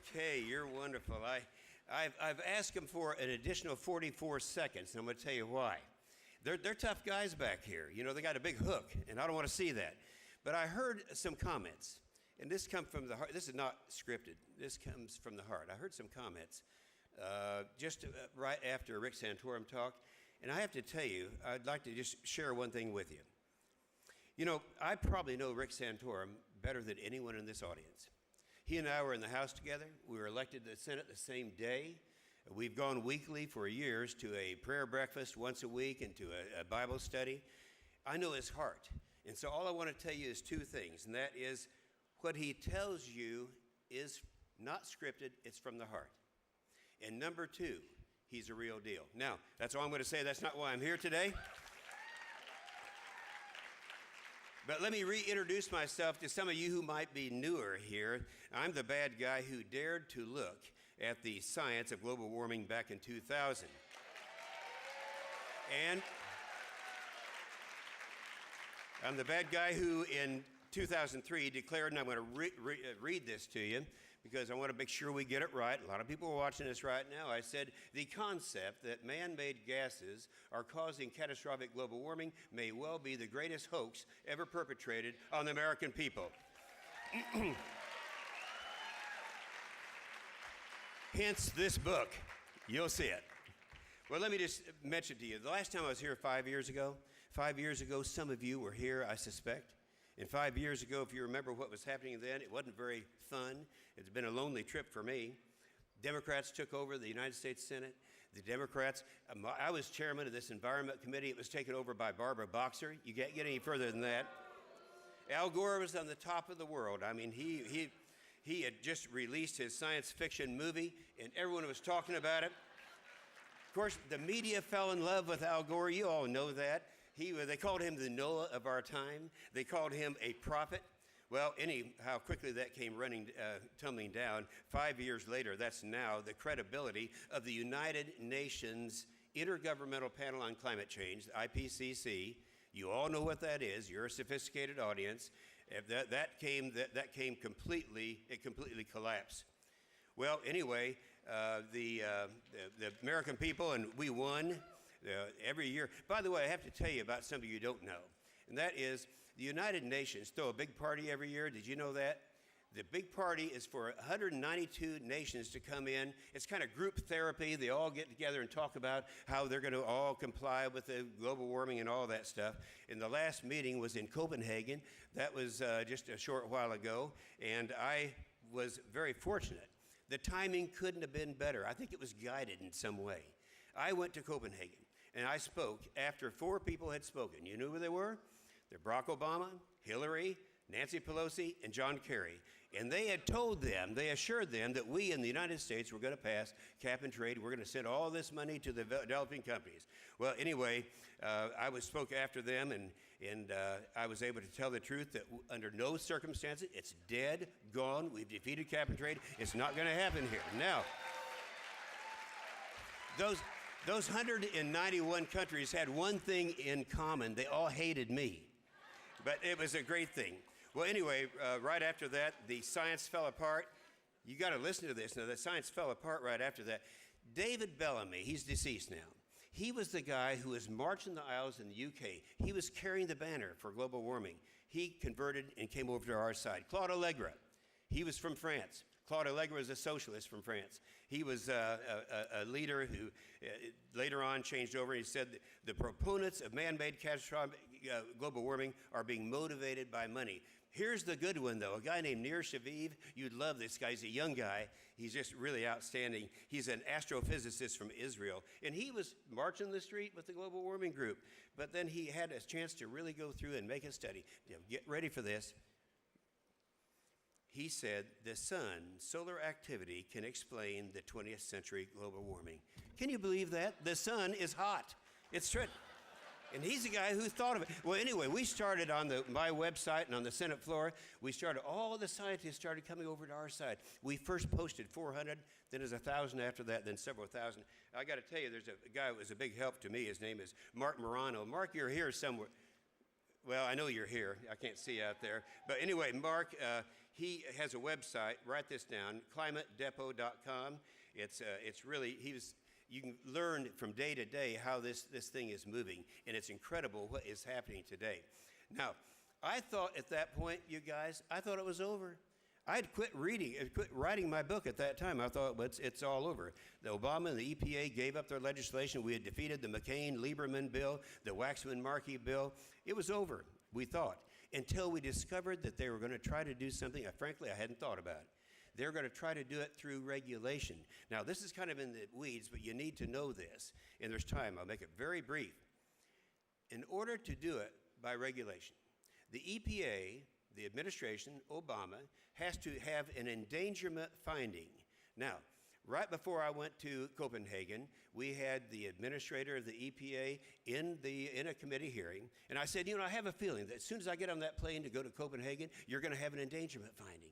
Okay, you're wonderful. I've asked them for an additional 44 seconds, and I'm going to tell you why. They're tough guys back here. You know, they got a big hook, and I don't want to see that. But I heard some comments, and this comes from the heart. This is not scripted. This comes from the heart. I heard some comments just right after Rick Santorum talk, and I have to tell you, I'd like to just share one thing with you. You know, I probably know Rick Santorum better than anyone in this audience. He and I were in the House together. We were elected to the Senate the same day. We've gone weekly for years to a prayer breakfast once a week and to a Bible study. I know his heart. And so all I want to tell you is two things, and that is what he tells you is not scripted, it's from the heart. And number two, he's a real deal. Now, that's all I'm going to say. That's not why I'm here today. But let me reintroduce myself to some of you who might be newer here. I'm the bad guy who dared to look at the science of global warming back in 2000. And I'm the bad guy who in 2003 declared, and I'm going to read this to you because I want to make sure we get it right. A lot of people are watching this right now. I said, the concept that man-made gases are causing catastrophic global warming may well be the greatest hoax ever perpetrated on the American people. Hence this book. You'll see it. Well, let me just mention to you, the last time I was here 5 years ago, some of you were here, I suspect. And 5 years ago, if you remember what was happening then, it wasn't very fun. It's been a lonely trip for me. Democrats took over the United States Senate. The Democrats, I was chairman of this Environment Committee. It was taken over by Barbara Boxer. You can't get any further than that. Al Gore was on the top of the world. I mean, he had just released his science fiction movie, and everyone was talking about it. Of course, the media fell in love with Al Gore. You all know that. They called him the Noah of our time. They called him a prophet. Well, anyhow, quickly that came tumbling down. 5 years later, that's now the credibility of the United Nations Intergovernmental Panel on Climate Change, the IPCC. You all know what that is. You're a sophisticated audience. That came completely, it completely collapsed. Well, anyway, the American people, and we won. Every year. By the way, I have to tell you about something you don't know, and that is the United Nations throw a big party every year. Did you know that? The big party is for 192 nations to come in. It's kind of group therapy. They all get together and talk about how they're going to all comply with the global warming and all that stuff. And the last meeting was in Copenhagen. That was just a short while ago, and I was very fortunate. The timing couldn't have been better. I think it was guided in some way. I went to Copenhagen, and I spoke after 4 people had spoken. You knew who they were? They're Barack Obama, Hillary, Nancy Pelosi, and John Kerry. And they had they assured them that we in the United States were going to pass cap and trade. We're going to send all this money to the developing countries. Well, anyway, I spoke after them, and I was able to tell the truth that under no circumstances, it's dead, gone. We've defeated cap and trade. It's not going to happen here. Now, those 191 countries had one thing in common. They all hated me. But it was a great thing. Well, anyway, right after that, the science fell apart. You got to listen to this. Now, the science fell apart right after that. David Bellamy, he's deceased now. He was the guy who was marching the aisles in the UK. He was carrying the banner for global warming. He converted and came over to our side. Claude Allegra, he was from France. Claude Allegra was a socialist from France. He was a leader who later on changed over. He said the proponents of man-made catastrophic global warming are being motivated by money. Here's the good one, though. A guy named Nir Shaviv. You'd love this guy. He's a young guy. He's just really outstanding. He's an astrophysicist from Israel. And he was marching the street with the global warming group. But then he had a chance to really go through and make a study. Get ready for this. He said the sun, solar activity, can explain the 20th century global warming. Can you believe that? The sun is hot. It's true. And he's the guy who thought of it. Well, anyway, we started on my website and on the Senate floor. All the scientists started coming over to our side. We first posted 400, then there's 1,000 after that, then several thousand. I got to tell you, there's a guy who was a big help to me. His name is Mark Morano. Mark, you're here somewhere. Well, I know you're here. I can't see out there. But anyway, Mark, he has a website. Write this down: climatedepot.com. It's really you can learn from day to day how this thing is moving, and it's incredible what is happening today. Now, I thought at that point, you guys, I thought it was over. I'd quit writing my book at that time. I thought, well, it's all over. The Obama and the EPA gave up their legislation. We had defeated the McCain-Lieberman bill, the Waxman-Markey bill. It was over, we thought, until we discovered that they were going to try to do something, frankly, I hadn't thought about. They're going to try to do it through regulation. Now, this is kind of in the weeds, but you need to know this, and there's time. I'll make it very brief. In order to do it by regulation, the EPA, the administration, Obama, has to have an endangerment finding. Now, right before I went to Copenhagen, we had the administrator of the EPA in a committee hearing, and I said, I have a feeling that as soon as I get on that plane to go to Copenhagen, you're going to have an endangerment finding.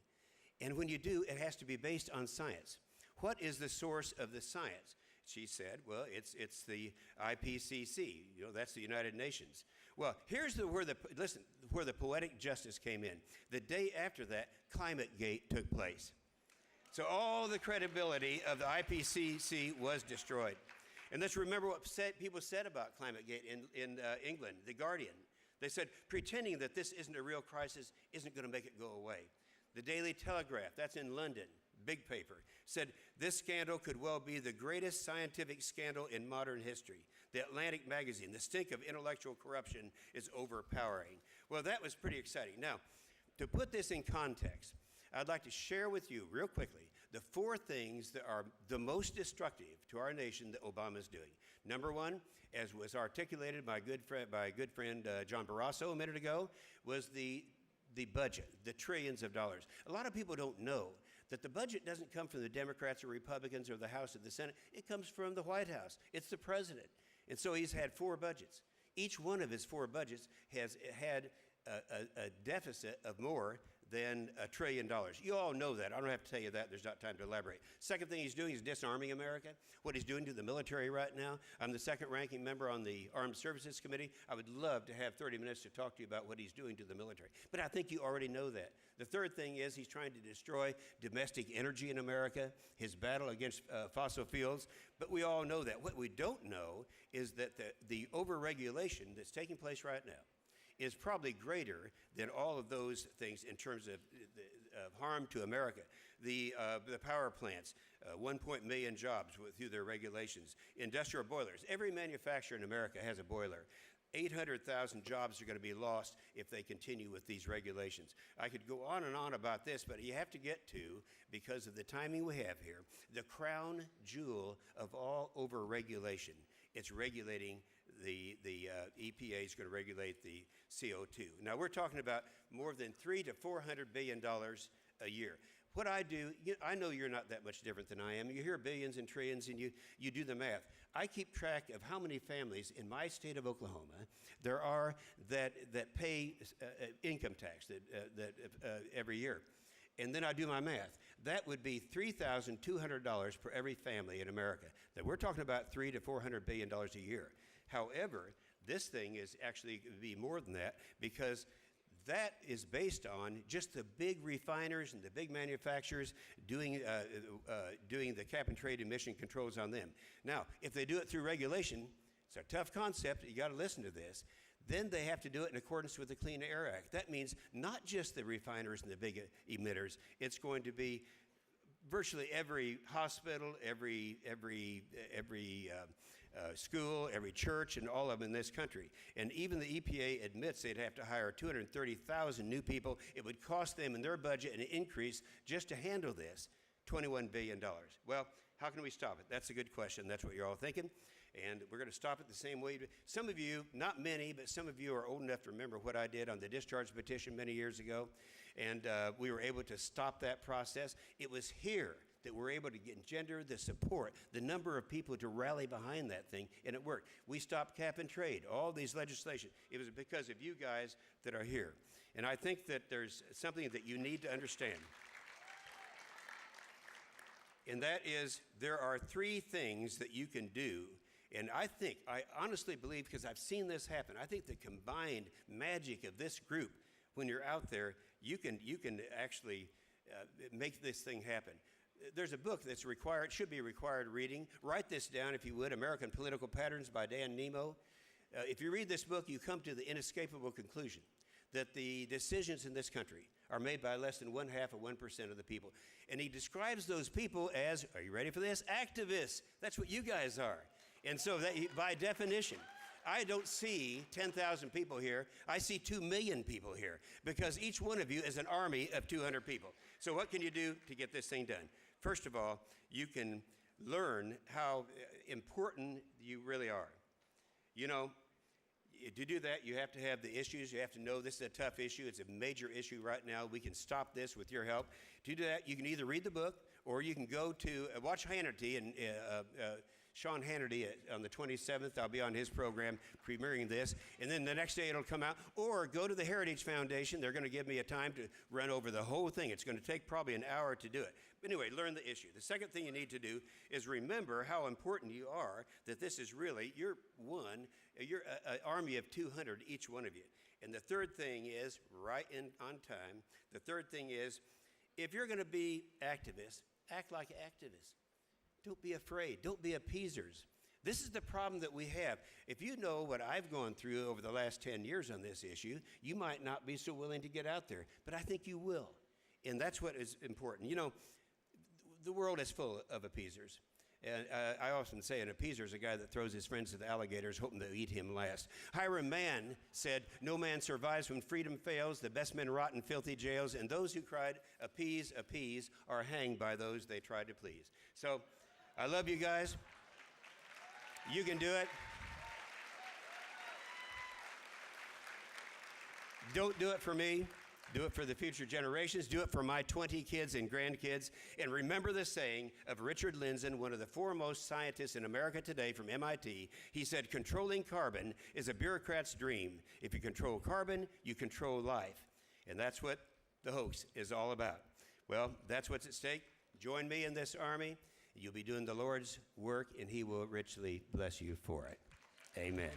And when you do, it has to be based on science. What is the source of the science? She said, well, it's the IPCC. That's the United Nations. Well, here's where the poetic justice came in. The day after that, ClimateGate took place. So all the credibility of the IPCC was destroyed. And let's remember what people said about ClimateGate in England, The Guardian. They said, pretending that this isn't a real crisis isn't going to make it go away. The Daily Telegraph, that's in London, big paper, said this scandal could well be the greatest scientific scandal in modern history. The Atlantic magazine, the stink of intellectual corruption is overpowering. Well, that was pretty exciting. Now, to put this in context, I'd like to share with you real quickly the 4 things that are the most destructive to our nation that Obama's doing. Number one, as was articulated by a good friend John Barrasso a minute ago, was the budget, the trillions of dollars. A lot of people don't know that the budget doesn't come from the Democrats or Republicans or the House or the Senate. It comes from the White House. It's the president. And so he's had 4 budgets. Each one of his 4 budgets has had a deficit of more than $1 trillion. You all know that. I don't have to tell you that. There's not time to elaborate. Second thing he's doing is disarming America. What he's doing to the military right now. I'm the second ranking member on the Armed Services Committee. I would love to have 30 minutes to talk to you about what he's doing to the military. But I think you already know that. The third thing is he's trying to destroy domestic energy in America, his battle against fossil fuels. But we all know that. What we don't know is that the overregulation that's taking place right now is probably greater than all of those things in terms of harm to America. The power plants, 1 million jobs through their regulations. Industrial boilers. Every manufacturer in America has a boiler. 800,000 jobs are going to be lost if they continue with these regulations. I could go on and on about this, but you have to get to, because of the timing we have here, the crown jewel of all over-regulation. It's regulating the EPA is going to regulate the CO2. Now, we're talking about more than $300 to $400 billion a year. What I do, I know you're not that much different than I am. You hear billions and trillions, and you do the math. I keep track of how many families in my state of Oklahoma there are that pay income tax every year. And then I do my math. That would be $3,200 for every family in America. That we're talking about $300 to $400 billion a year. However, this thing is actually going to be more than that, because that is based on just the big refiners and the big manufacturers doing the cap-and-trade emission controls on them. Now, if they do it through regulation, it's a tough concept. You got to listen to this. Then they have to do it in accordance with the Clean Air Act. That means not just the refiners and the big emitters. It's going to be virtually every hospital, every school, every church, and all of them in this country. And even the EPA admits they'd have to hire 230,000 new people. It would cost them in their budget an increase just to handle this, $21 billion. Well, how can we stop it? That's a good question. That's what you're all thinking. And we're going to stop it the same way. Some of you, not many, but some of you are old enough to remember what I did on the discharge petition many years ago. And we were able to stop that process. It was here that we're able to engender the support, the number of people to rally behind that thing, and it worked. We stopped cap and trade, all these legislation. It was because of you guys that are here. And I think that there's something that you need to understand. And that is, there are 3 things that you can do. And I honestly believe, because I've seen this happen, I think the combined magic of this group, when you're out there, you can actually make this thing happen. There's a book that's required, should be required reading. Write this down if you would, American Political Patterns by Dan Nemo. If you read this book, you come to the inescapable conclusion that the decisions in this country are made by less than 0.5% of the people. And he describes those people as, are you ready for this? Activists. That's what you guys are. And so that, by definition, I don't see 10,000 people here. I see 2 million people here because each one of you is an army of 200 people. So what can you do to get this thing done? First of all, you can learn how important you really are. You know, to do that, you have to have the issues. You have to know this is a tough issue. It's a major issue right now. We can stop this with your help. To do that, you can either read the book or you can go to watch Hannity and Sean Hannity on the 27th. I'll be on his program premiering this. And then the next day it'll come out. Or go to the Heritage Foundation. They're going to give me a time to run over the whole thing. It's going to take probably an hour to do it. But anyway, learn the issue. The second thing you need to do is remember how important you are, that this is really, you're an army of 200, each one of you. And the third thing is, right on time, the third thing is, if you're going to be activists, act like activists. Don't be afraid. Don't be appeasers. This is the problem that we have. If you know what I've gone through over the last 10 years on this issue, you might not be so willing to get out there, but I think you will. And that's what is important. You know, the world is full of appeasers. And I often say an appeaser is a guy that throws his friends to the alligators hoping they'll eat him last. Hiram Mann said, "No man survives when freedom fails. The best men rot in filthy jails. And those who cried, appease, appease, are hanged by those they tried to please." So I love you guys. You can do it. Don't do it for me. Do it for the future generations. Do it for my 20 kids and grandkids. And remember the saying of Richard Lindzen, one of the foremost scientists in America today from MIT. He said, controlling carbon is a bureaucrat's dream. If you control carbon, you control life. And that's what the hoax is all about. Well, that's what's at stake. Join me in this army. You'll be doing the Lord's work, and he will richly bless you for it. Amen.